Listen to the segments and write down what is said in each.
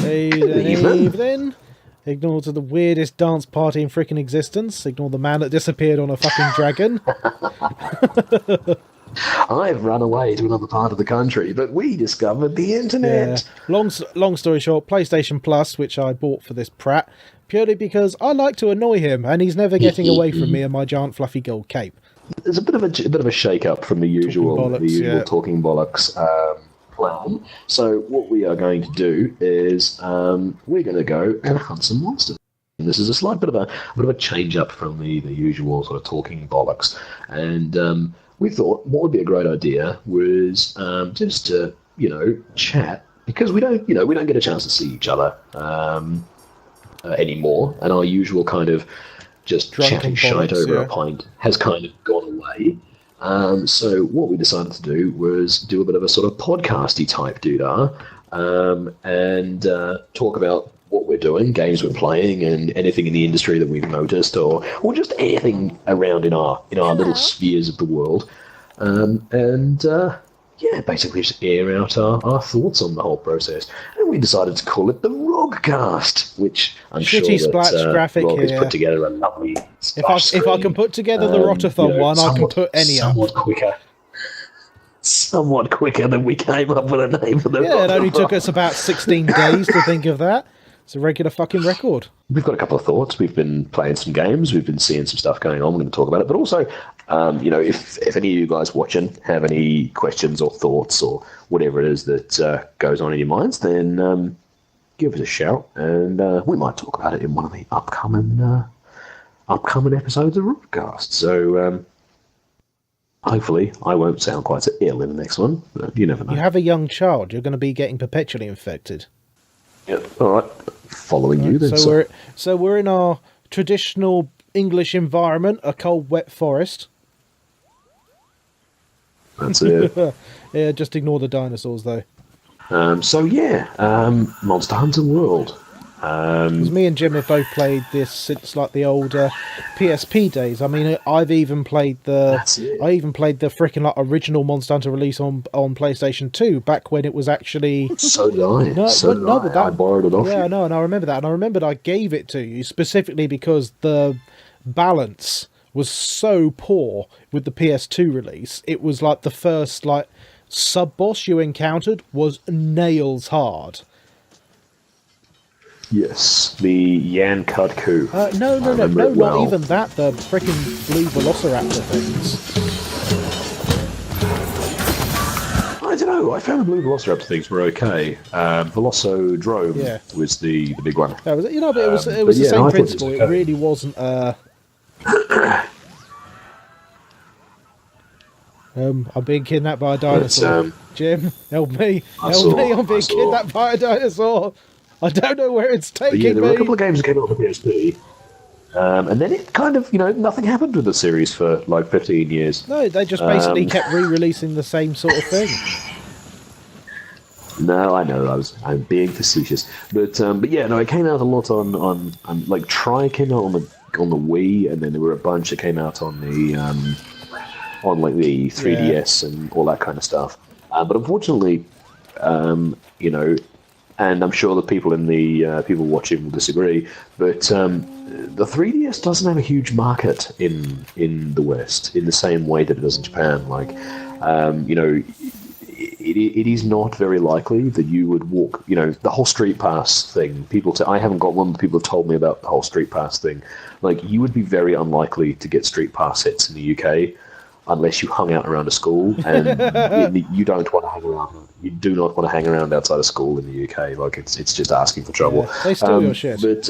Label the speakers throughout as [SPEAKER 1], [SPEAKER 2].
[SPEAKER 1] Evening. Ignore to the weirdest dance party in freaking existence. Ignore the man that disappeared on a fucking dragon.
[SPEAKER 2] I've run away to another part of the country, but we discovered the internet.
[SPEAKER 1] Yeah. Long story short, PlayStation Plus, which I bought for this prat, purely because I like to annoy him, and he's never getting away from me and my giant fluffy gold cape.
[SPEAKER 2] There's a bit of a shake-up from the usual talking bollocks plan. So what we are going to do is we're going to go and hunt some monsters. And this is a slight bit of a change-up from the usual sort of talking bollocks. And we thought what would be a great idea was just to chat, because we don't get a chance to see each other anymore, and our usual kind of just chatting shite over a pint has kind of gone away. So what we decided to do was do a bit of a sort of podcasty type doodah, and talk about what we're doing, games we're playing, and anything in the industry that we've noticed, or just anything around in our little spheres of the world, basically just air out our thoughts on the whole process. And we decided to call it the RogCast, which I'm sure that
[SPEAKER 1] graphic
[SPEAKER 2] Rog has
[SPEAKER 1] here.
[SPEAKER 2] Put together a lovely.
[SPEAKER 1] If I can put together the Rotathon one, I can put any up.
[SPEAKER 2] Somewhat quicker than we came up with a name for the
[SPEAKER 1] Yeah, it only took us about 16 days to think of that. It's a regular fucking record.
[SPEAKER 2] We've got a couple of thoughts. We've been playing some games. We've been seeing some stuff going on. We're going to talk about it. But also, if any of you guys watching have any questions or thoughts or whatever it is that goes on in your minds, then give us a shout, and we might talk about it in one of the upcoming episodes of RogCast. So hopefully I won't sound quite so ill in the next one. But you never know.
[SPEAKER 1] You have a young child. You're going to be getting perpetually infected.
[SPEAKER 2] Yep. All right. Following you then.
[SPEAKER 1] So we're in our traditional English environment, a cold, wet forest.
[SPEAKER 2] That's it.
[SPEAKER 1] Yeah, just ignore the dinosaurs though.
[SPEAKER 2] Monster Hunter World.
[SPEAKER 1] 'Cause me and Jim have both played this since like the old PSP days. I mean, I've even played the freaking like original Monster Hunter release on PlayStation 2 back when it was actually.
[SPEAKER 2] So did I. I borrowed it off you.
[SPEAKER 1] Yeah, no, and I remember that, and I remembered I gave it to you specifically because the balance was so poor with the PS2 release. It was like the first sub boss you encountered was nails hard.
[SPEAKER 2] Yes, the Yan Kudku.
[SPEAKER 1] No, not even that. The freaking blue Velociraptor things.
[SPEAKER 2] I don't know. I found the blue Velociraptor things were okay. Velocodrome was the big one.
[SPEAKER 1] That was, but it was the same principle. It really wasn't. I'm being kidnapped by a dinosaur. Jim, help me! Help me! I'm being kidnapped by a dinosaur. I don't know where it's taking me.
[SPEAKER 2] There were a couple of games that came out on the PSP, and then it kind of, nothing happened with the series for like 15 years.
[SPEAKER 1] No, they just basically kept re-releasing the same sort of thing.
[SPEAKER 2] No, I know, I'm being facetious, but it came out a lot on like Tri came out on the Wii, and then there were a bunch that came out on the on like the 3DS and all that kind of stuff. But unfortunately, and I'm sure the people in the people watching will disagree, but the 3DS doesn't have a huge market in the West in the same way that it does in Japan. Like, it is not very likely that you would walk. The whole Street Pass thing. I haven't got one, but people have told me about the whole Street Pass thing. Like, you would be very unlikely to get Street Pass hits in the UK unless you hung out around a school, and you don't want to hang around. You do not want to hang around outside of school in the UK. Like, it's just asking for trouble.
[SPEAKER 1] Yeah, they steal your shit.
[SPEAKER 2] But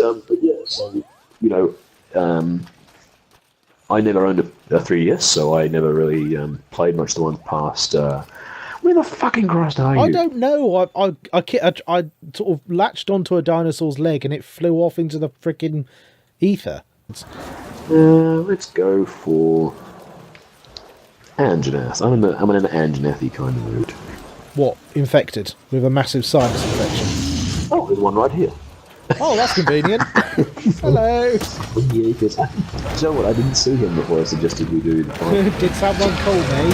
[SPEAKER 2] I never owned a 3DS, so I never really played much the one past. Where the fucking Christ are you?
[SPEAKER 1] I don't know. I sort of latched onto a dinosaur's leg and it flew off into the freaking ether.
[SPEAKER 2] Let's go for Anjanath. I'm in an Anjanath-y kind of mood.
[SPEAKER 1] What? Infected with a massive sinus infection?
[SPEAKER 2] Oh, there's one right here.
[SPEAKER 1] Oh, that's convenient. Hello.
[SPEAKER 2] You know what? I didn't see him before I suggested we do the fight.
[SPEAKER 1] Did someone call me?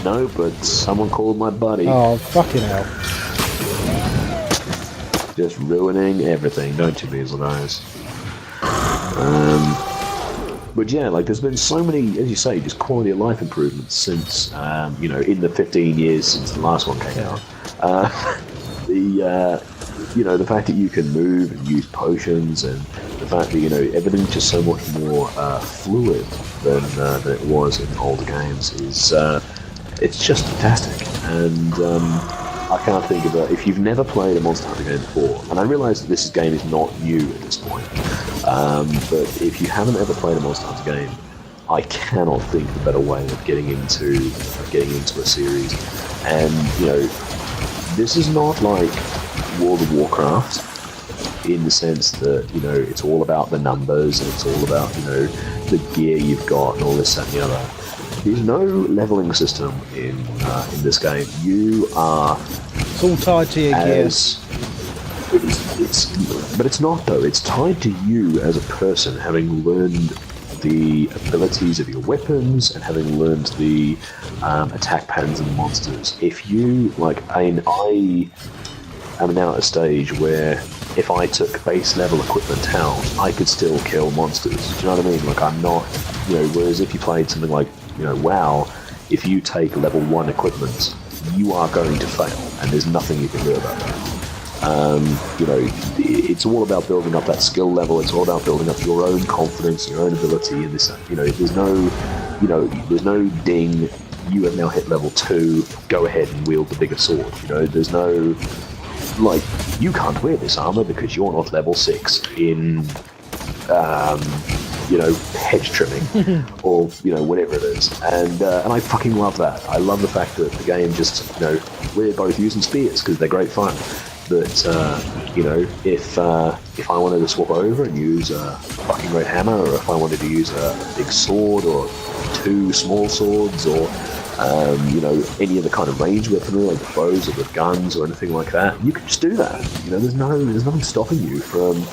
[SPEAKER 2] No, but someone called my buddy.
[SPEAKER 1] Oh, fucking hell.
[SPEAKER 2] just ruining everything, don't you, Measle Nose? But yeah, like there's been so many, as you say, just quality of life improvements since, in the 15 years since the last one came out. The fact that you can move and use potions, and the fact that everything's just so much more fluid than it was in older games is it's just fantastic. And I can't think of if you've never played a Monster Hunter game before, and I realise that this game is not new at this point, but if you haven't ever played a Monster Hunter game, I cannot think of a better way of getting into a series. And this is not like World of Warcraft in the sense that it's all about the numbers and it's all about the gear you've got and all this, that, and the other. There's no leveling system in this game. You are.
[SPEAKER 1] It's all tied to your gear.
[SPEAKER 2] But it's not though. It's tied to you as a person, having learned the abilities of your weapons and having learned the attack patterns of the monsters. If you I am now at a stage where if I took base level equipment out, I could still kill monsters. Do you know what I mean? Like I'm not, whereas if you played something like, WoW, if you take level 1 equipment, you are going to fail, and there's nothing you can do about that. It's all about building up that skill level. It's all about building up your own confidence, your own ability. And this, there's no ding. You have now hit level 2. Go ahead and wield the bigger sword. There's no you can't wear this armor because you're not level 6 in, hedge trimming or whatever it is. And I fucking love that. I love the fact that the game just we're both using spears because they're great fun. But if I wanted to swap over and use a fucking great hammer, or if I wanted to use a big sword or 2 small swords, or any other kind of range weaponry like the bows or the guns or anything like that, you can just do that. There's nothing stopping you from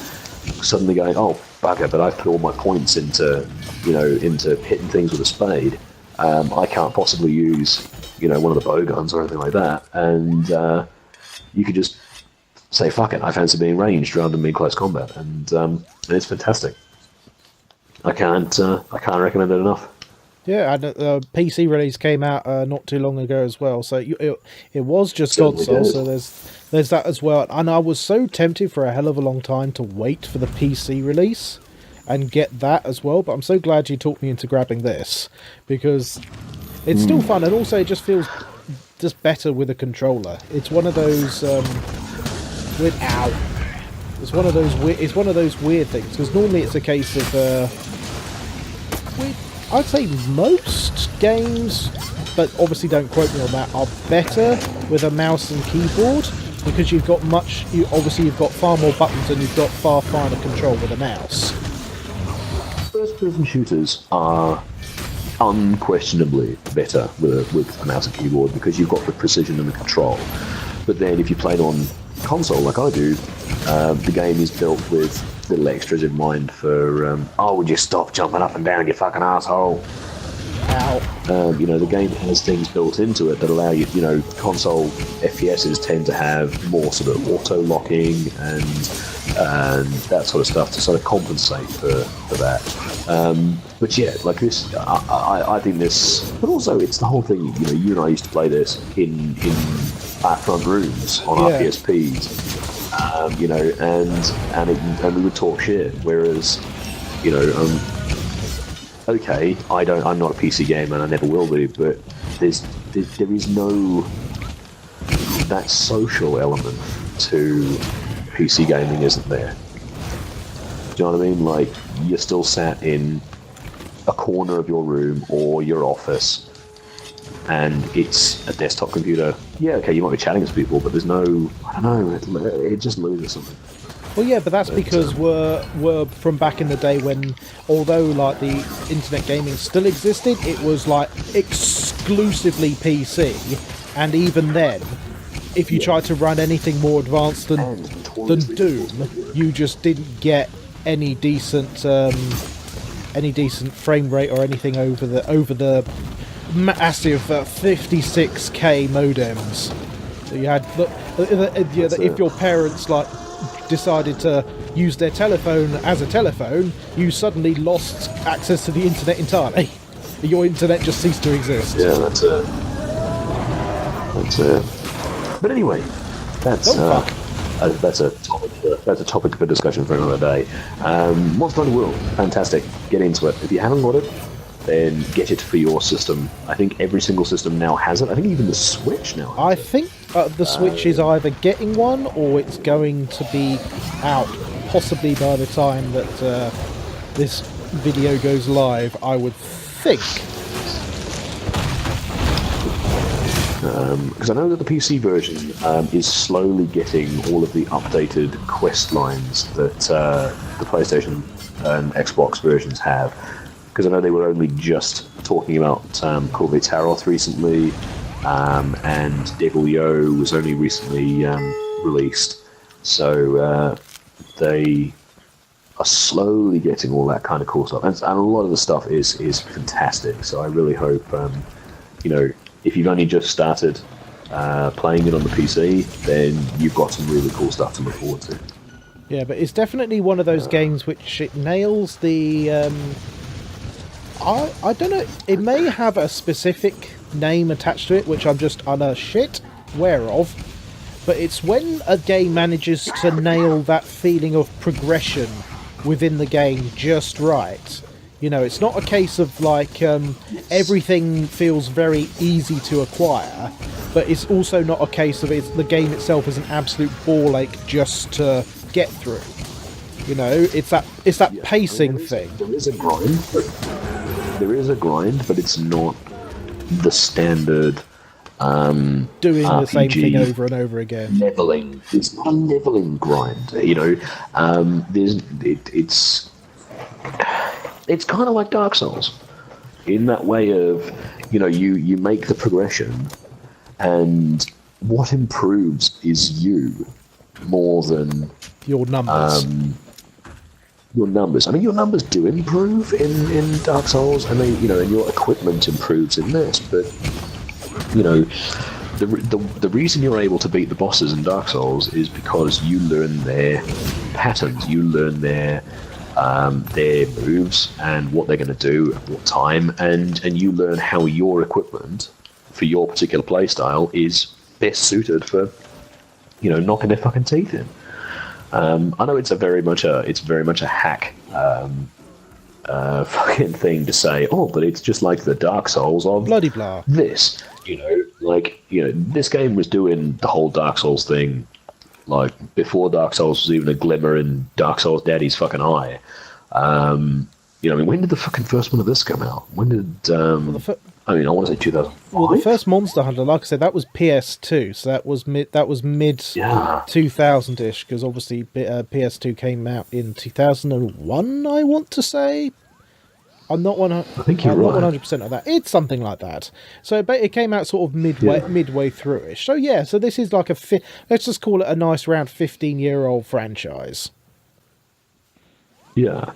[SPEAKER 2] suddenly going, oh bugger, but I've put all my points into hitting things with a spade. I can't possibly use one of the bow guns or anything like that, and you could just say fuck it, I fancy being ranged rather than being close combat, and it's fantastic. I can't recommend it enough.
[SPEAKER 1] Yeah, and the PC release came out not too long ago as well, so it was just console, so there's that as well. And I was so tempted for a hell of a long time to wait for the PC release and get that as well, but I'm so glad you talked me into grabbing this, because it's still fun, and also it just feels just better with a controller. It's one of those It's one of those weird things, because normally it's a case of I'd say most games, but obviously don't quote me on that, are better with a mouse and keyboard, because you've got far more buttons and you've got far finer control with a mouse.
[SPEAKER 2] First-person shooters are unquestionably better with a mouse and keyboard because you've got the precision and the control. But then if you played on console like I do, the game is built with little extras in mind for would you stop jumping up and down, you fucking asshole.
[SPEAKER 1] Ow.
[SPEAKER 2] The game has things built into it that allow you, console FPSs tend to have more sort of auto-locking and that sort of stuff to sort of compensate for that. But yeah, like this, I think this, but also it's the whole thing, you and I used to play this in our front rooms on our PSPs. And we would talk shit. Whereas, okay, I'm not a PC gamer and I never will be, but there is no that social element to PC gaming, isn't there? Do you know what I mean? Like, you're still sat in a corner of your room or your office, and it's a desktop computer. Yeah, okay, you might be chatting to people, but there's no, I don't know, it just loses something.
[SPEAKER 1] Well, yeah, but that's because we're from back in the day when, although like the internet gaming still existed, it was like exclusively PC, and even then, if you tried to run anything more advanced than Doom, you just didn't get any decent frame rate or anything over the massive 56k modems. So you had if your parents like decided to use their telephone as a telephone, you suddenly lost access to the internet entirely. Your internet just ceased to exist.
[SPEAKER 2] Yeah, that's it. But anyway, that's a topic for discussion for another day. Monster Hunter World, fantastic. Get into it. If you haven't got it, then get it for your system. I think every single system now has it. I think even the Switch now has
[SPEAKER 1] I think the Switch is either getting one or it's going to be out, possibly by the time that this video goes live, I would think.
[SPEAKER 2] Because I know that the PC version is slowly getting all of the updated quest lines that the PlayStation and Xbox versions have. Because I know they were only just talking about Call of Taroth recently, and Devil Yo was only recently released. So they are slowly getting all that kind of cool stuff. And a lot of the stuff is fantastic. So I really hope, if you've only just started playing it on the PC, then you've got some really cool stuff to look forward to.
[SPEAKER 1] Yeah, but it's definitely one of those games which it nails the... I don't know, it may have a specific name attached to it, which I'm just shit aware of, but it's when a game manages to nail that feeling of progression within the game just right. It's not a case of everything feels very easy to acquire, but it's also not a case of the game itself is an absolute ball ache just to get through. It's that pacing thing.
[SPEAKER 2] There is a grind, but it's not the standard
[SPEAKER 1] doing
[SPEAKER 2] RPG
[SPEAKER 1] the same thing over and over again.
[SPEAKER 2] Leveling. It's not a leveling grind. It's kind of like Dark Souls in that way of, you make the progression, and what improves is you more than
[SPEAKER 1] your numbers.
[SPEAKER 2] Your numbers. I mean, your numbers do improve in Dark Souls, and and your equipment improves in this. But the reason you're able to beat the bosses in Dark Souls is because you learn their patterns, you learn their moves and what they're going to do at what time, and you learn how your equipment for your particular playstyle is best suited for knocking their fucking teeth in. I know it's very much a hack fucking thing to say. Oh, but it's just like the Dark Souls of
[SPEAKER 1] bloody blah.
[SPEAKER 2] This, this game was doing the whole Dark Souls thing before Dark Souls was even a glimmer in Dark Souls Daddy's fucking eye. When did the fucking first one of this come out? When did I want to say 2005.
[SPEAKER 1] Well, the first Monster Hunter, like I said, that was PS2, so that was mid 2000-ish, because obviously PS2 came out in 2001. I want to say. I'm not 100%.
[SPEAKER 2] I think you're right.
[SPEAKER 1] Not 100% of that. It's something like that. So it came out sort of midway through-ish. So yeah, so this is like let's just call it a nice round 15-year-old franchise.
[SPEAKER 2] Yeah.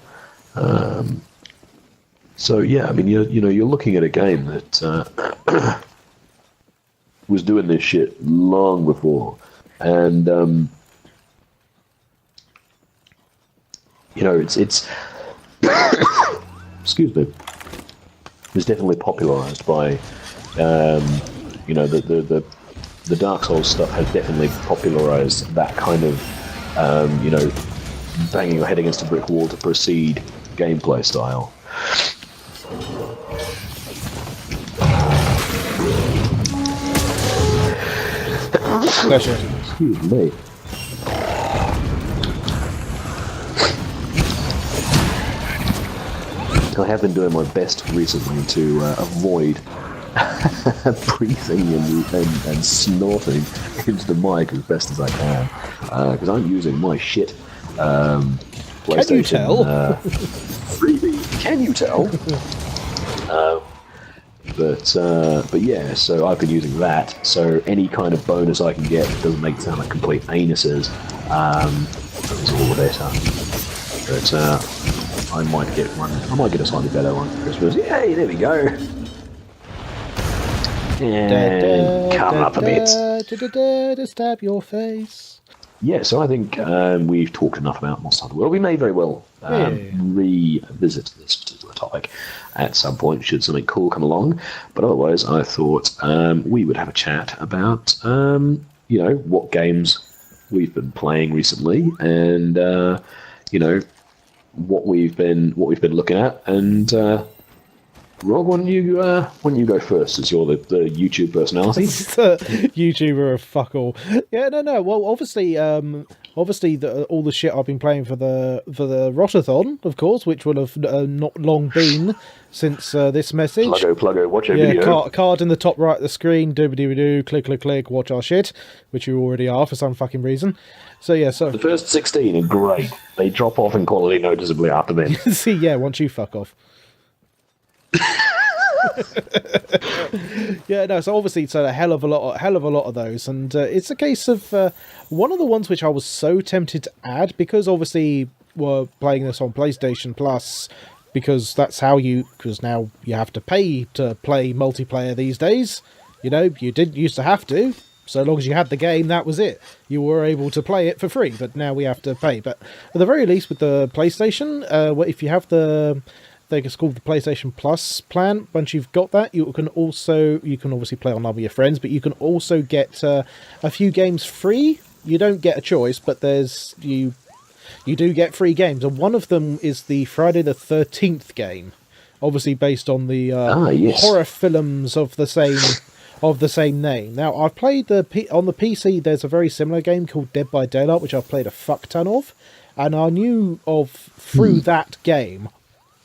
[SPEAKER 2] So yeah, I mean, you're looking at a game that was doing this shit long before, and it's excuse me, it's definitely popularized by the Dark Souls stuff has definitely popularized that kind of banging your head against a brick wall to proceed gameplay style.
[SPEAKER 1] Pleasure.
[SPEAKER 2] Excuse me. I have been doing my best recently to avoid breathing and snorting into the mic as best as I can, because I'm using my shit PlayStation.
[SPEAKER 1] Can you tell?
[SPEAKER 2] Freebie. Can you tell? But yeah, so I've been using that. So any kind of bonus I can get that doesn't make it sound like complete anuses is all the better. But I might get one. I might get a slightly better one for Christmas. Yay! There we go. And come up a bit.
[SPEAKER 1] To stab your face.
[SPEAKER 2] Yeah, so I think we've talked enough about Monster Hunter World. We may very well revisit this particular topic at some point, should something cool come along. But otherwise, I thought we would have a chat about, what games we've been playing recently, and what we've been looking at. And Rob, why don't you go first, as you're the YouTube personality?
[SPEAKER 1] YouTuber of fuck all. Yeah, no. Well, obviously, all the shit I've been playing for the Rotathon, of course, which will have not long been since this message.
[SPEAKER 2] Pluggo, watch a video.
[SPEAKER 1] Card in the top right of the screen, doobie-doobie-doo, click, watch our shit, which you already are for some fucking reason. So yeah, so
[SPEAKER 2] the first 16 are great. They drop off in quality noticeably after then.
[SPEAKER 1] See, yeah, once you fuck off. Yeah, no. So obviously, it's a hell of a lot of those, and it's a case of one of the ones which I was so tempted to add, because obviously we're playing this on PlayStation Plus, because that's how because now you have to pay to play multiplayer these days. You didn't used to have to. So long as you had the game, that was it. You were able to play it for free, but now we have to pay. But at the very least, with the PlayStation, if you have I think it's called the PlayStation Plus plan. Once you've got that, you can obviously play online with your friends, but you can also get a few games free. You don't get a choice, but you do get free games, and one of them is the Friday the 13th game, obviously based on the horror films of the same name. Now, I've played on the PC. There's a very similar game called Dead by Daylight, which I've played a fuck ton of, and I knew of through that game.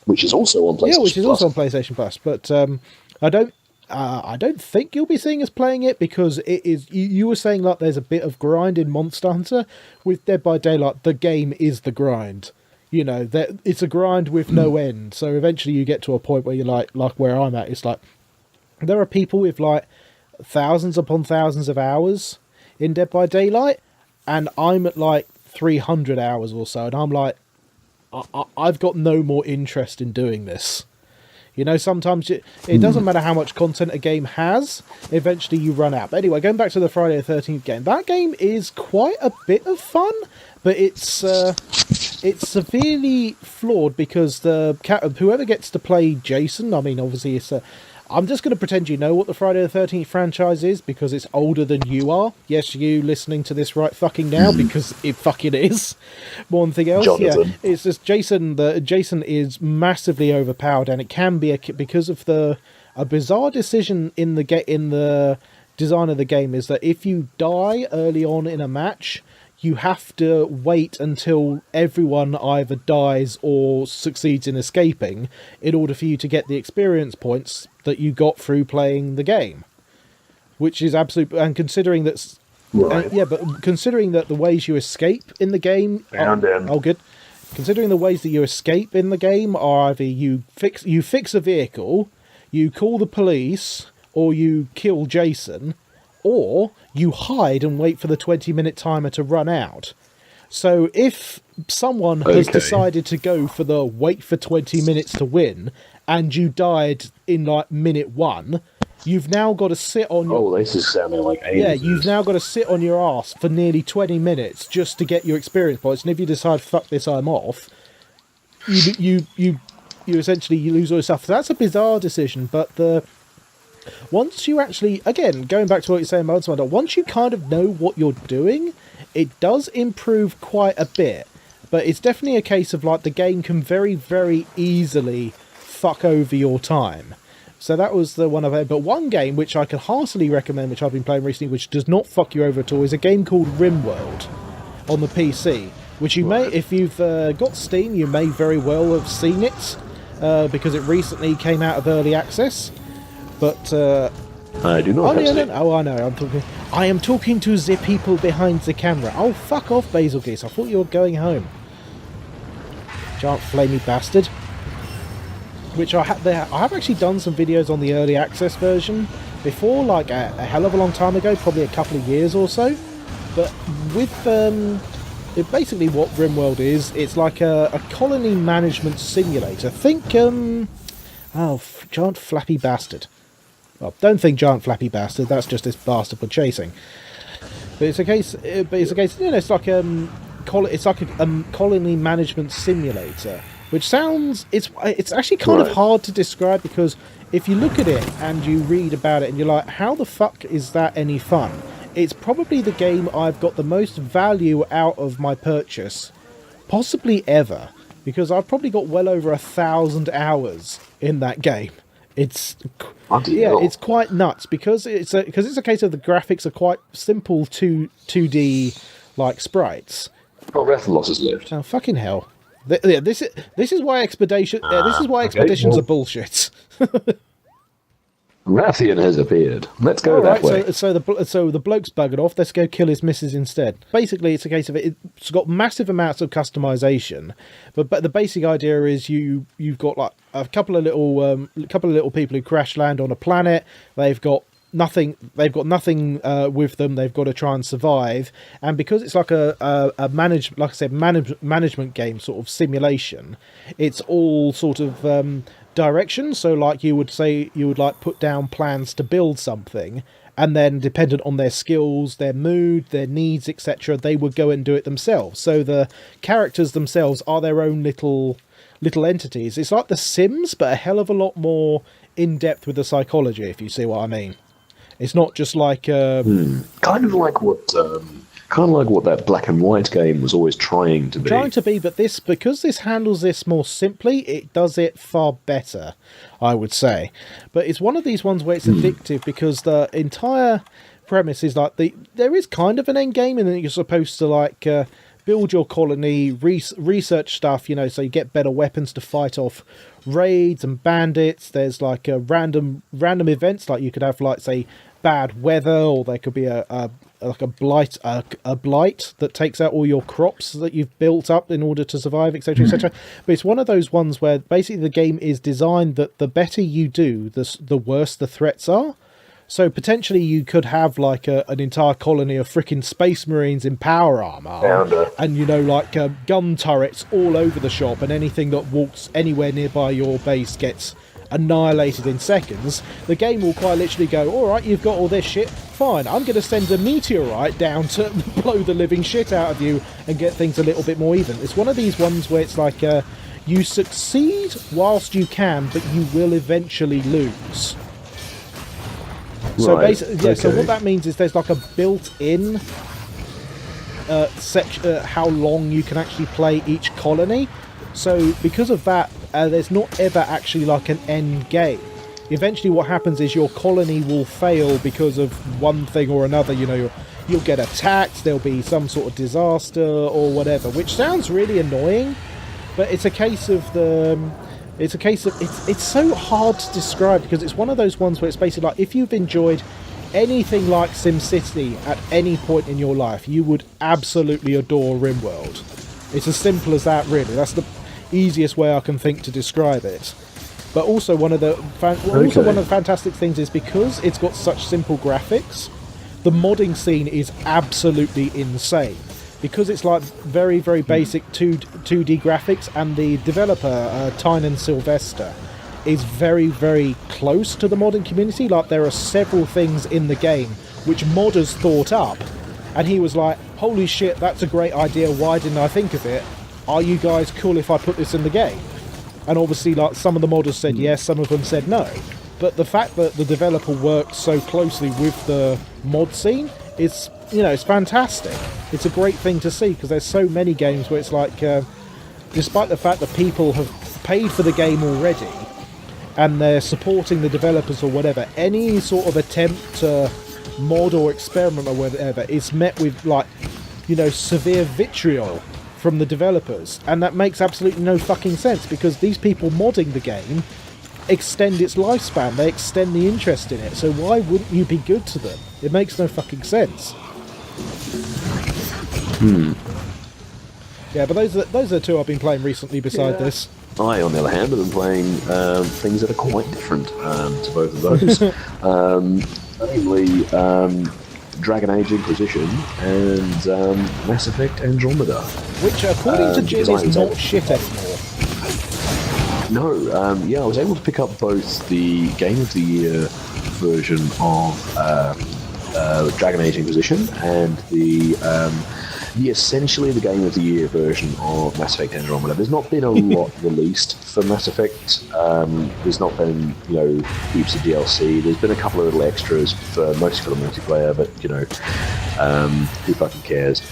[SPEAKER 2] Which is also on PlayStation Plus.
[SPEAKER 1] Yeah, which is also on PlayStation Plus. But I don't think you'll be seeing us playing it, because it is. You were saying like there's a bit of grind in Monster Hunter. With Dead by Daylight, the game is the grind. It's a grind with no end. So eventually you get to a point where you're like where I'm at. It's like there are people with like thousands upon thousands of hours in Dead by Daylight, and I'm at like 300 hours or so, and I'm like, I've got no more interest in doing this. Sometimes it doesn't matter how much content a game has, eventually you run out. But anyway, going back to the Friday the 13th game, that game is quite a bit of fun, but it's severely flawed, because whoever gets to play Jason, I mean, obviously I'm just going to pretend you know what the Friday the 13th franchise is, because it's older than you are. Yes, you listening to this right fucking now, because it fucking is. More than anything else,
[SPEAKER 2] Jonathan.
[SPEAKER 1] Yeah. It's just Jason is massively overpowered, and it can be because of a bizarre decision in the design of the game is that if you die early on in a match, you have to wait until everyone either dies or succeeds in escaping in order for you to get the experience points that you got through playing the game. Which is absolute, and considering that,
[SPEAKER 2] right.
[SPEAKER 1] But considering that the ways you escape in the game good. Considering the ways that you escape in the game are either you fix a vehicle, you call the police, or you kill Jason, or you hide and wait for the 20-minute timer to run out. So if someone has decided to go for the wait for 20 minutes to win, and you died in like minute 1, you've now got to sit on your...
[SPEAKER 2] Oh, this is sounding like ages.
[SPEAKER 1] Yeah, you've now got to sit on your ass for nearly 20 minutes just to get your experience points. And if you decide, fuck this, I'm off, you essentially lose all your stuff. So that's a bizarre decision, but once you actually, again, going back to what you're saying about Monster Hunter, once you kind of know what you're doing, it does improve quite a bit. But it's definitely a case of like the game can very, very easily fuck over your time. So that was the one I've had. But one game which I can heartily recommend, which I've been playing recently, which does not fuck you over at all, is a game called RimWorld on the PC. Which you may, if you've got Steam, you may very well have seen it, because it recently came out of early access. But
[SPEAKER 2] I do not.
[SPEAKER 1] I know. I am talking to the people behind the camera. Oh, fuck off, Basil Geese. I thought you were going home. Giant flamey bastard. Which I have actually done some videos on the early access version before, like a hell of a long time ago, probably a couple of years or so. But with basically what RimWorld is, it's like a colony management simulator. Think giant flappy bastard. Well, don't think giant flappy bastard, that's just this bastard we're chasing. But it's a case. It's like it's like a colony management simulator, which sounds it's actually kind of hard to describe, because if you look at it and you read about it and you're like, how the fuck is that any fun? It's probably the game I've got the most value out of my purchase, possibly ever, because I've probably got well over 1,000 hours in that game. It's it's quite nuts, because it's a case of the graphics are quite simple 2D like sprites.
[SPEAKER 2] Got Wrath losses left.
[SPEAKER 1] Oh fucking hell! This is why expeditions are bullshit.
[SPEAKER 2] Rathian has appeared. Let's go that way.
[SPEAKER 1] So the bloke's buggered off. Let's go kill his missus instead. Basically, it's a case of it's got massive amounts of customization, but the basic idea is you've got like a couple of little people who crash land on a planet. They've got nothing with them. They've got to try and survive, and because it's like a management game sort of simulation, it's all sort of direction. So like you would like put down plans to build something, and then dependent on their skills, their mood, their needs, etc., they would go and do it themselves. So the characters themselves are their own little entities. It's like The Sims, but a hell of a lot more in depth with the psychology, if you see what I mean. It's not just like
[SPEAKER 2] kind of like what that black and white game was always trying to be. But
[SPEAKER 1] because this handles this more simply, it does it far better, I would say. But it's one of these ones where it's addictive, because the entire premise is like there is kind of an end game, and then you're supposed to like build your colony, research stuff, so you get better weapons to fight off raids and bandits. There's like random events, like you could have like say bad weather, or there could be a blight that takes out all your crops that you've built up in order to survive, etc., etc. But it's one of those ones where basically the game is designed that the better you do, the worse the threats are. So potentially you could have like an entire colony of freaking space marines in power armor, and like gun turrets all over the shop, and anything that walks anywhere nearby your base gets annihilated in seconds. The game will quite literally go, all right, you've got all this shit, fine, I'm going to send a meteorite down to blow the living shit out of you and get things a little bit more even. It's one of these ones where it's like you succeed whilst you can, but you will eventually lose. So basically, so what that means is there's like a built-in how long you can actually play each colony. So because of that, there's not ever actually like an end game. Eventually what happens is your colony will fail because of one thing or another. You'll get attacked, there'll be some sort of disaster or whatever, which sounds really annoying, but it's a case of it's so hard to describe, because it's one of those ones where it's basically like, if you've enjoyed anything like SimCity at any point in your life, you would absolutely adore RimWorld. It's as simple as that, really. That's the easiest way I can think to describe it. But also one of the fantastic things is, because it's got such simple graphics, the modding scene is absolutely insane. Because it's like very, very basic 2D graphics, and the developer, Tynan Sylvester, is very, very close to the modding community. Like, there are several things in the game which modders thought up, and he was like, holy shit, that's a great idea, why didn't I think of it? Are you guys cool if I put this in the game? And obviously, like, some of the modders said yes, some of them said no. But the fact that the developer works so closely with the mod scene is, it's fantastic. It's a great thing to see, because there's so many games where it's like, despite the fact that people have paid for the game already and they're supporting the developers or whatever, any sort of attempt to mod or experiment or whatever is met with, like, severe vitriol from the developers, and that makes absolutely no fucking sense, because these people modding the game extend its lifespan, they extend the interest in it, so why wouldn't you be good to them? It makes no fucking sense. Yeah, but those are two I've been playing recently beside this.
[SPEAKER 2] I, on the other hand, have been playing things that are quite different to both of those. Namely, Dragon Age Inquisition and Mass Effect Andromeda.
[SPEAKER 1] Which, according to Jim, is not shit anymore.
[SPEAKER 2] No, I was able to pick up both the Game of the Year version of Dragon Age Inquisition and essentially the Game of the Year version of Mass Effect Andromeda. There's not been a lot released for Mass Effect. There's not been, heaps of DLC. There's been a couple of little extras mostly for the multiplayer, but who fucking cares?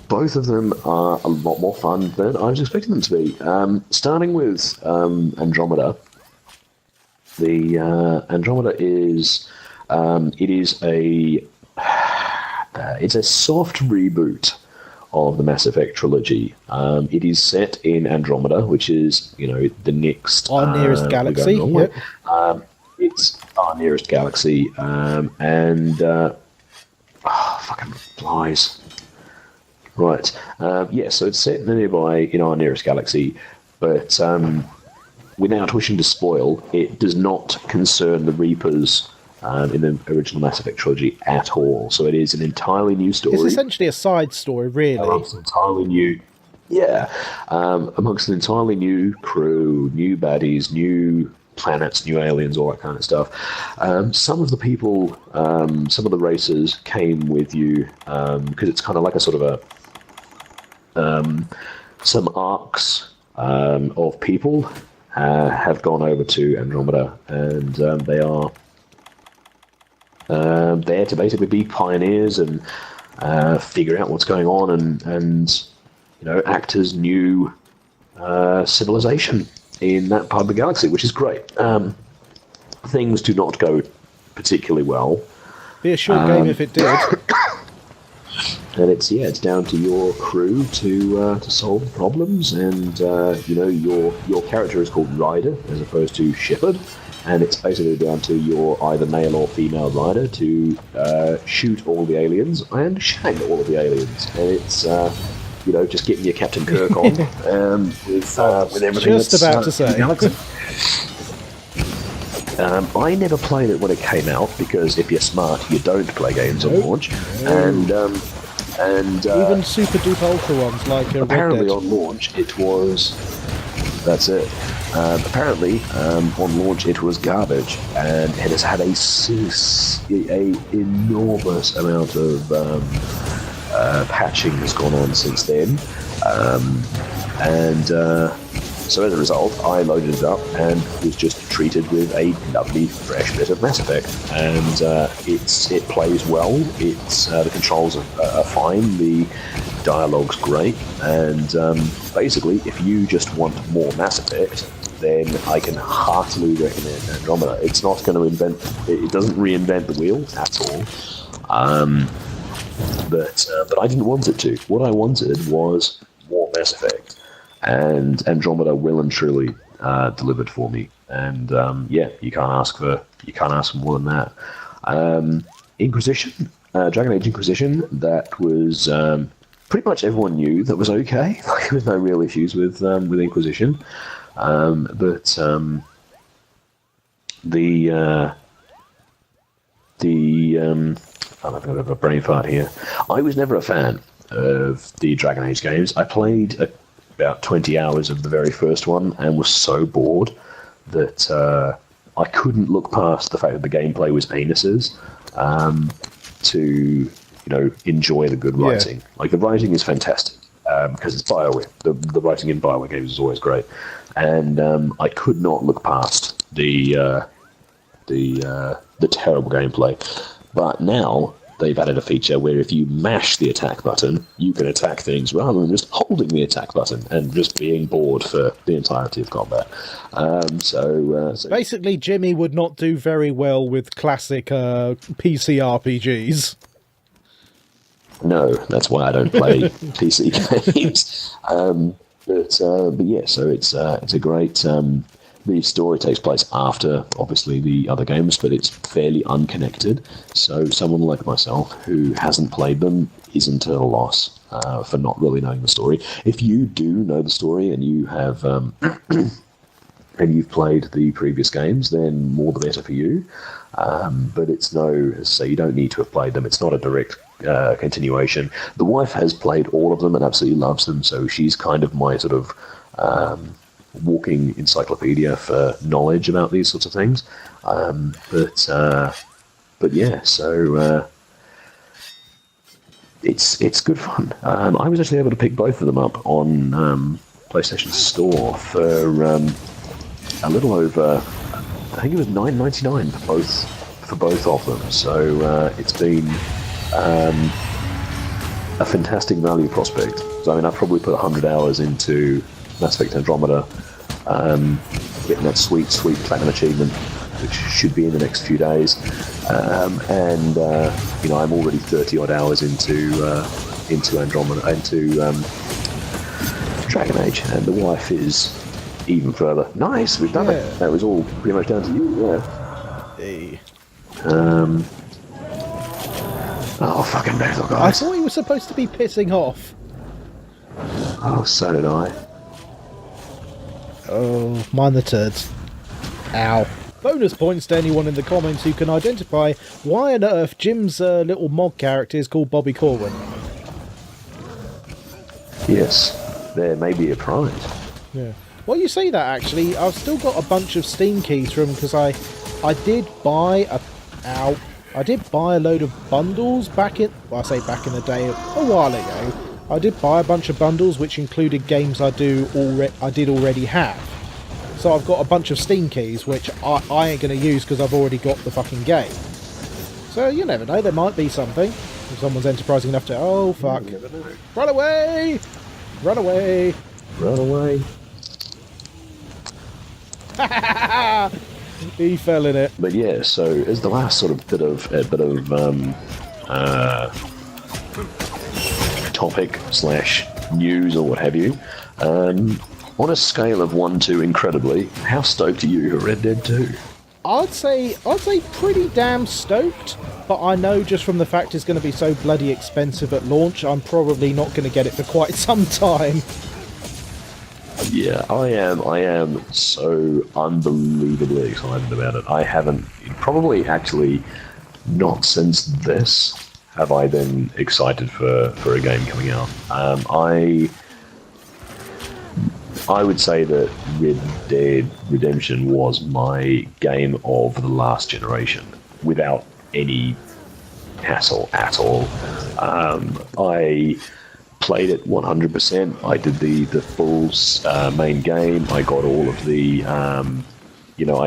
[SPEAKER 2] Both of them are a lot more fun than I was expecting them to be. Starting with Andromeda, the Andromeda is it's a soft reboot of the Mass Effect trilogy. It is set in Andromeda, which is the next
[SPEAKER 1] our nearest galaxy. Yep.
[SPEAKER 2] It's our nearest galaxy, fucking flies. Right. So it's set nearby in our nearest galaxy, but without wishing to spoil, it does not concern the Reapers in the original Mass Effect trilogy at all. So it is an entirely new story.
[SPEAKER 1] It's essentially a side story, really.
[SPEAKER 2] Amongst an entirely new crew, new baddies, new planets, new aliens, all that kind of stuff. Some of the people, some of the races came with you because it's kind of like a sort of some arcs of people have gone over to Andromeda, and they are there to basically be pioneers and figure out what's going on and act as new civilization in that part of the galaxy, which is great. Things do not go particularly well.
[SPEAKER 1] Be a short game if it did.
[SPEAKER 2] And it's down to your crew to solve the problems, and your character is called Ryder as opposed to Shepard, and it's basically down to your either male or female Ryder to shoot all the aliens and shag all of the aliens, and it's just getting your Captain Kirk on with everything.
[SPEAKER 1] Just about to say.
[SPEAKER 2] I never played it when it came out because if you're smart, you don't play games on launch, and
[SPEAKER 1] even super duper ultra ones like
[SPEAKER 2] apparently
[SPEAKER 1] Red Dead.
[SPEAKER 2] on launch it was. That's it. Apparently on launch it was garbage, and it has had a enormous amount of patching has gone on since then, so as a result, I loaded it up and was just treated with a lovely fresh bit of Mass Effect, and it plays well. The controls are fine. The dialogue's great, and basically, if you just want more Mass Effect, then I can heartily recommend Andromeda. It's not going to it doesn't reinvent the wheel at all, but I didn't want it to. What I wanted was more Mass Effect. And Andromeda well and truly delivered for me, and you can't ask for more than that. Inquisition, Dragon Age Inquisition, that was pretty much everyone knew that was okay. Like, there was no real issues with Inquisition, but I'm having a bit of a brain fart here. I was never a fan of the Dragon Age games. I played about 20 hours of the very first one and was so bored that I couldn't look past the fact that the gameplay was anuses to enjoy the good writing. Yeah. Like, the writing is fantastic because it's BioWare. The writing in BioWare games is always great, and I could not look past the terrible gameplay. But now they've added a feature where if you mash the attack button, you can attack things rather than just holding the attack button and just being bored for the entirety of combat. So
[SPEAKER 1] basically, Jimmy would not do very well with classic PC RPGs.
[SPEAKER 2] No, that's why I don't play PC games. But yeah, so it's a great. The story takes place after, obviously, the other games, but it's fairly unconnected. So someone like myself who hasn't played them isn't at a loss for not really knowing the story. If you do know the story and you have and you've played the previous games, then more the better for you. But it's so you don't need to have played them. It's not a direct continuation. The wife has played all of them and absolutely loves them, so she's kind of my sort of walking encyclopedia for knowledge about these sorts of things. But But yeah, so it's good fun. I was actually able to pick both of them up on PlayStation Store for a little over, I think it was $9.99 for both of them. So it's been a fantastic value prospect. So I mean, I've probably put 100 hours into Mass Effect Andromeda, getting that sweet platinum achievement, which should be in the next few days, and you know, I'm already 30 odd hours into Andromeda, into Dragon Age, and the wife is even further. Nice, we've done it. That was all pretty much down to you. Yeah.
[SPEAKER 1] Hey.
[SPEAKER 2] Oh, fucking Basil, guys.
[SPEAKER 1] I thought he was supposed to be pissing off.
[SPEAKER 2] Oh, so did I.
[SPEAKER 1] Oh, mind the turds. Ow. Bonus points to anyone in the comments who can identify why on earth Jim's little mod character is called Bobby Corwin.
[SPEAKER 2] Yes, there may be a prize.
[SPEAKER 1] Yeah. Well, you say that actually. I've still got a bunch of Steam keys from because I did buy a load of bundles back in. Well, I say back in the day, a while ago. I did buy a bunch of bundles which included games I did already have. So I've got a bunch of Steam keys which I ain't going to use because I've already got the fucking game. So you never know, there might be something. If someone's enterprising enough to... Oh, fuck.
[SPEAKER 2] You never know.
[SPEAKER 1] Run away! Run away!
[SPEAKER 2] Run away.
[SPEAKER 1] He fell in it.
[SPEAKER 2] But yeah, so as the last sort of bit of topic / news or what have you, on a scale of 1 to incredibly, how stoked are you for Red Dead 2?
[SPEAKER 1] I'd say pretty damn stoked, but I know just from the fact it's going to be so bloody expensive at launch, I'm probably not going to get it for quite some time.
[SPEAKER 2] Yeah, I am so unbelievably excited about it. I haven't, probably actually not since this have I been excited for a game coming out. I would say that Red Dead Redemption was my game of the last generation, without any hassle at all. I played it 100%. I did the full main game. I got all of the, I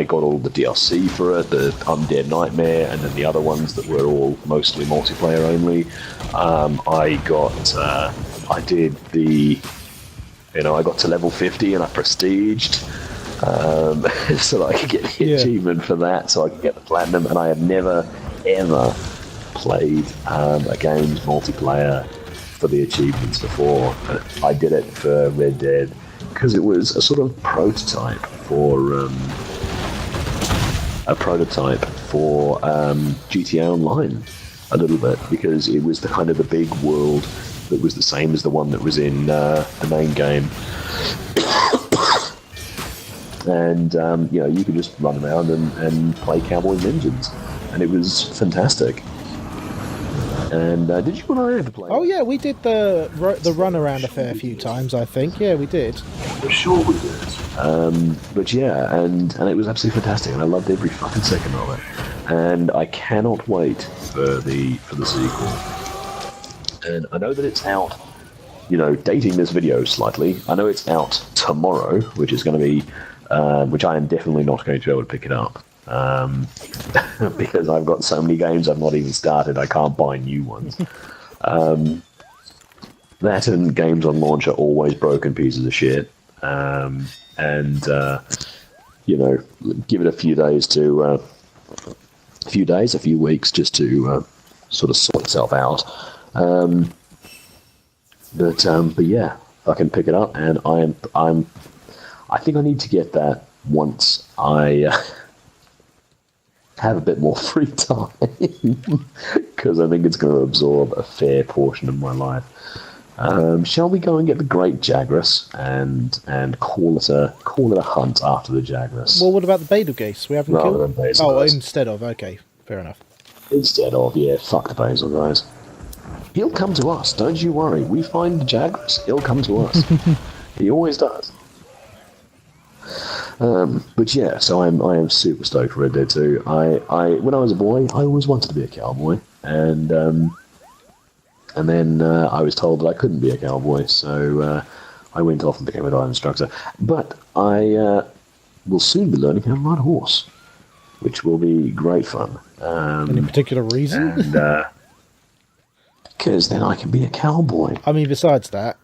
[SPEAKER 2] got all the DLC for it, the Undead Nightmare, and then the other ones that were all mostly multiplayer only. I did the, I got to level 50 and I prestiged, so that I could get the achievement for that, so I could get the platinum. And I have never, ever played a game's multiplayer for the achievements before. I did it for Red Dead because it was a sort of prototype for GTA Online a little bit, because it was the kind of the big world that was the same as the one that was in the main game. And you could just run around and play cowboys and engines, and it was fantastic. And did you and I ever play?
[SPEAKER 1] Oh yeah, we did the run around a fair few times, I think. Yeah, we did.
[SPEAKER 2] For sure we did. But yeah, and it was absolutely fantastic, and I loved every fucking second of it. And I cannot wait for the sequel. And I know that it's out, dating this video slightly, I know it's out tomorrow, which is going to be, which I am definitely not going to be able to pick it up. Because I've got so many games I've not even started, I can't buy new ones. That and games on launch are always broken pieces of shit. Give it a few weeks just to sort of sort itself out. But yeah, I can pick it up, and I think I need to get that once I have a bit more free time, because I think it's going to absorb a fair portion of my life. Shall we go and get the Great Jagras and call it a hunt after the Jagras?
[SPEAKER 1] Well, what about the Betelgeuse? We haven't
[SPEAKER 2] Rather
[SPEAKER 1] killed.
[SPEAKER 2] than Basil, guys.
[SPEAKER 1] Instead of. Okay, fair enough.
[SPEAKER 2] Instead of, yeah, fuck the Basil, guys. He'll come to us, don't you worry. We find the Jagras, he'll come to us. He always does. But yeah, so I am super stoked for Red Dead 2. When I was a boy, I always wanted to be a cowboy, and then I was told that I couldn't be a cowboy, so I went off and became a dive instructor. But I will soon be learning how to ride a horse, which will be great fun.
[SPEAKER 1] Any particular reason?
[SPEAKER 2] And because then I can be a cowboy.
[SPEAKER 1] I mean, besides that.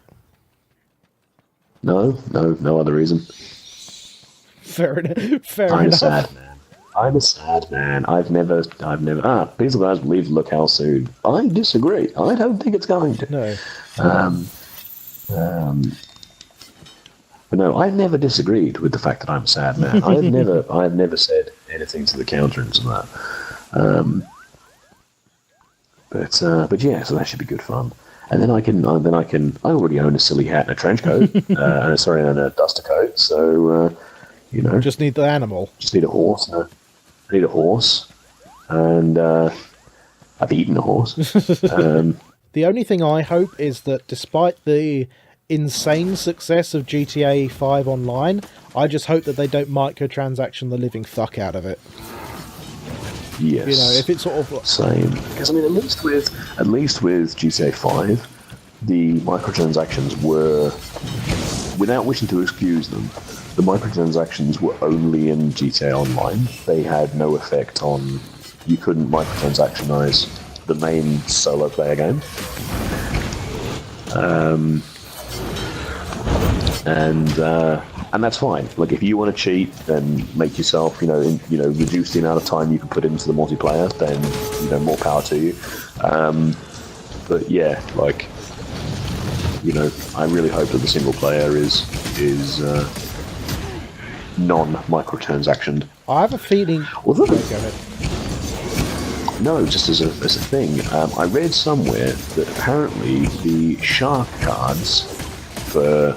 [SPEAKER 2] No other reason.
[SPEAKER 1] Fair enough.
[SPEAKER 2] I'm a sad man. I've never. People guys believe look how soon. I disagree. I don't think it's going to.
[SPEAKER 1] No.
[SPEAKER 2] But no, I've never disagreed with the fact that I'm a sad man. I've never said anything to the counter and that. But yeah, so that should be good fun. And then I already own a silly hat and a trench coat, and a duster coat. So,
[SPEAKER 1] just need the animal.
[SPEAKER 2] Just need a horse. I need a horse, and I've eaten a horse.
[SPEAKER 1] The only thing I hope is that despite the insane success of GTA 5 Online, I just hope that they don't microtransaction the living fuck out of it.
[SPEAKER 2] Yes.
[SPEAKER 1] If it's sort of
[SPEAKER 2] same. Because I mean, at least with GTA 5, the microtransactions were, without wishing to excuse them, the microtransactions were only in GTA Online. They had no effect on. You couldn't microtransactionize the main solo player game. And that's fine. Like, if you want to cheat, then make yourself, reduce the amount of time you can put into the multiplayer. Then, more power to you. But yeah, like, I really hope that the single player is non-microtransactioned.
[SPEAKER 1] I have a feeling.
[SPEAKER 2] Although,
[SPEAKER 1] go ahead.
[SPEAKER 2] No, just as a thing, I read somewhere that apparently the shark cards for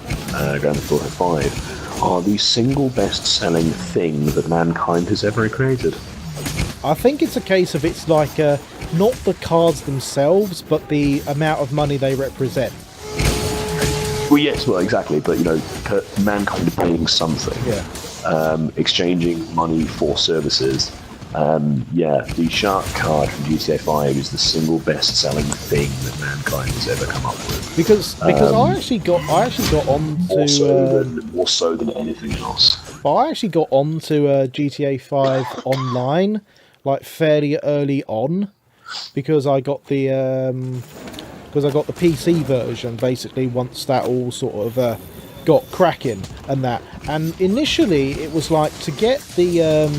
[SPEAKER 2] Grand Theft Auto 5 are the single best-selling thing that mankind has ever created.
[SPEAKER 1] I think it's a case of it's like not the cards themselves, but the amount of money they represent.
[SPEAKER 2] Well, yes, exactly, but mankind paying something, exchanging money for services. The shark card from GTA 5 is the single best-selling thing that mankind has ever come up with.
[SPEAKER 1] Because I actually got on to
[SPEAKER 2] more so than anything else.
[SPEAKER 1] But I actually got on to GTA 5 Online like fairly early on because I got the PC version basically once that all sort of got cracking and that. And initially it was like to get the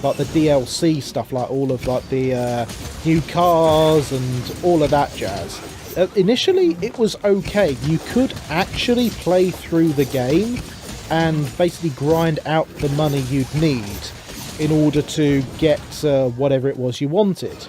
[SPEAKER 1] DLC stuff, like all of like the new cars and all of that jazz. Initially, it was okay. You could actually play through the game and basically grind out the money you'd need in order to get whatever it was you wanted.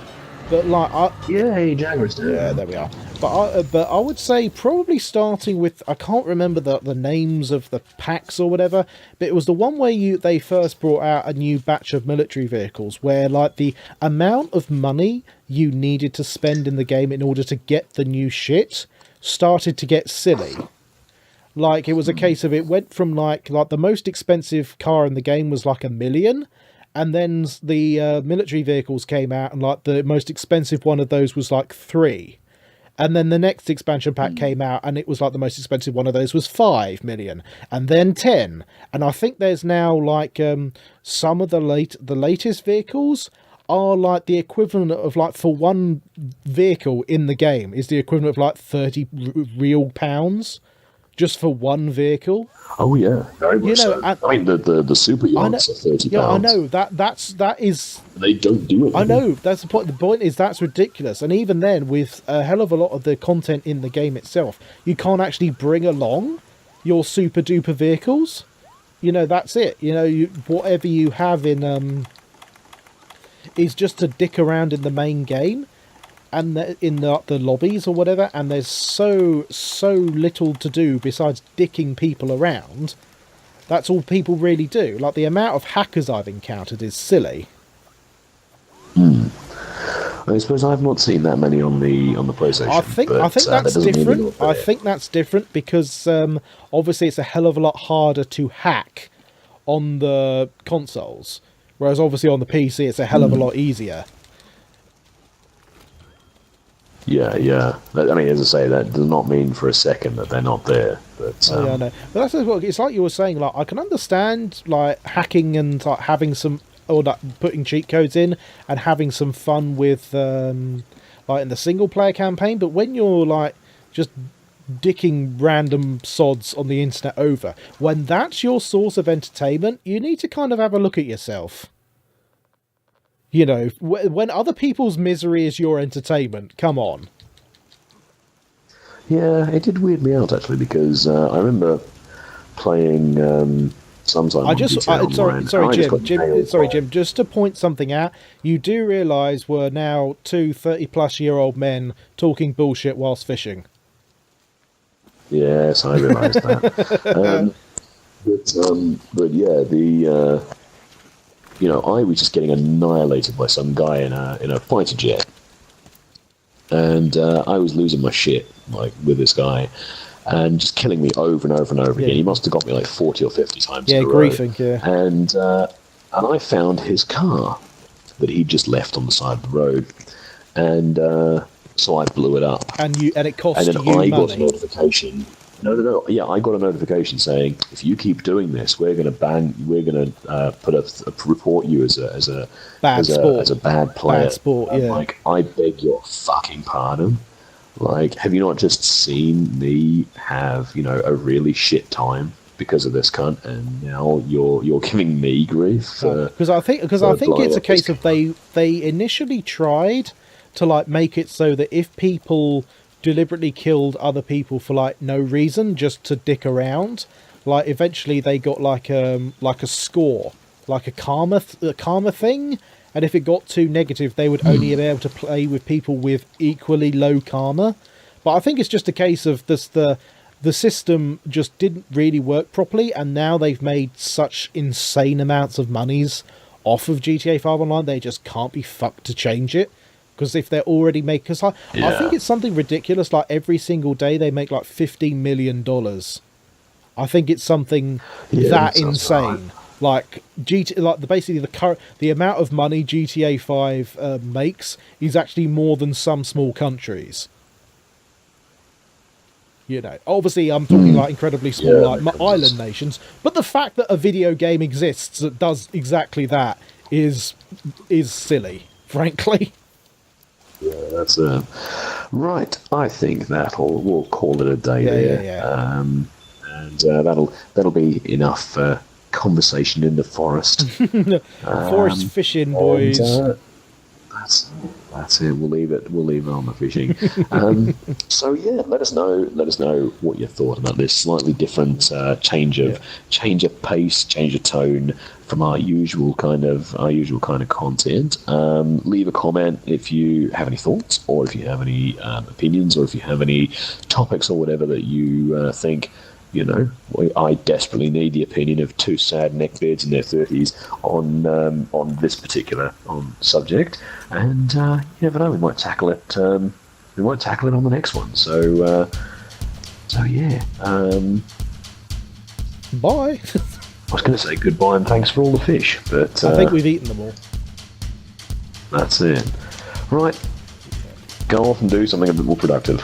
[SPEAKER 1] But like,
[SPEAKER 2] Jaguars.
[SPEAKER 1] Yeah, there we are. But I would say probably starting with, I can't remember the names of the packs or whatever, but it was the one where they first brought out a new batch of military vehicles where like the amount of money you needed to spend in the game in order to get the new shit started to get silly. Like, it was a case of it went from like the most expensive car in the game was like $1 million. And then the military vehicles came out and like the most expensive one of those was like 3. And then the next expansion pack came out and it was like the most expensive one of those was 5 million. And then 10. And I think there's now like some of the latest vehicles are like the equivalent of like, for one vehicle in the game is the equivalent of like 30 real pounds just for one vehicle.
[SPEAKER 2] Oh yeah, very much so. I mean, the super yachts are £30.
[SPEAKER 1] Yeah, I know that is.
[SPEAKER 2] They don't do it.
[SPEAKER 1] I know, that's the point. The point is that's ridiculous. And even then, with a hell of a lot of the content in the game itself, you can't actually bring along your super duper vehicles. That's it. Whatever you have in is just to dick around in the main game and in the lobbies or whatever, and there's so little to do besides dicking people around. That's all people really do. Like, the amount of hackers I've encountered is silly.
[SPEAKER 2] I suppose I've not seen that many on the PlayStation.
[SPEAKER 1] I think that's different. I think that's different because obviously it's a hell of a lot harder to hack on the consoles, whereas obviously on the PC it's a hell of a lot easier.
[SPEAKER 2] Yeah. I mean, as I say, that does not mean for a second that they're not there. But
[SPEAKER 1] Yeah, I know. But that's what it's like you were saying. Like, I can understand like hacking and like having some, or like putting cheat codes in and having some fun with like in the single player campaign. But when you're like just dicking random sods on the internet over, when that's your source of entertainment, you need to kind of have a look at yourself. You know, when other people's misery is your entertainment, come on.
[SPEAKER 2] yeah, it did weird me out actually, because I remember playing sometime on GTA Online.
[SPEAKER 1] Jim, just to point something out, you do realise we're now two 30-plus-year-old men talking bullshit whilst fishing.
[SPEAKER 2] Yes, I realised that. But yeah, I was just getting annihilated by some guy in a fighter jet, and I was losing my shit like with this guy, and just killing me over and over and over again. He must have got me like 40 or 50 times.
[SPEAKER 1] Yeah,
[SPEAKER 2] in a row.
[SPEAKER 1] griefing. Yeah,
[SPEAKER 2] and I found his car that he'd just left on the side of the road, and so I blew it up.
[SPEAKER 1] And it cost
[SPEAKER 2] and
[SPEAKER 1] you
[SPEAKER 2] then
[SPEAKER 1] money.
[SPEAKER 2] I got a notification. No. Yeah, I got a notification saying if you keep doing this, we're going to report you as a bad player.
[SPEAKER 1] Bad sport. Yeah.
[SPEAKER 2] Like, I beg your fucking pardon. Like, have you not just seen me have a really shit time because of this cunt, and now you're giving me grief?
[SPEAKER 1] Because I think it's a case of they initially tried to like make it so that if people deliberately killed other people for like no reason, just to dick around, like eventually they got like a score, like a karma thing, and if it got too negative they would only be able to play with people with equally low karma. But I think it's just a case of this, the system just didn't really work properly, and now they've made such insane amounts of monies off of GTA 5 Online, they just can't be fucked to change it. Because if they're already making... Because I think it's something ridiculous, like every single day they make like $50 million. I think it's something that insane. Right. Like, basically the amount of money GTA 5 makes is actually more than some small countries. You know, obviously I'm talking like incredibly small, like island nations. But the fact that a video game exists that does exactly that is silly, frankly.
[SPEAKER 2] Yeah, that's right. I think we'll call it a day there.
[SPEAKER 1] Yeah.
[SPEAKER 2] And that'll be enough conversation in the forest.
[SPEAKER 1] Forest fishing, boys.
[SPEAKER 2] That's it. We'll leave it on the fishing. So yeah, let us know what you thought about this slightly different change of pace, change of tone from our usual kind of content. Leave a comment if you have any thoughts, or if you have any opinions, or if you have any topics or whatever that you think. I desperately need the opinion of two sad neckbeards in their 30s on this particular subject, and you never know, we might tackle it. We might tackle it on the next one. So yeah.
[SPEAKER 1] Bye.
[SPEAKER 2] I was going to say goodbye and thanks for all the fish, but
[SPEAKER 1] I think we've eaten them all.
[SPEAKER 2] That's it. Right. Go off and do something a bit more productive.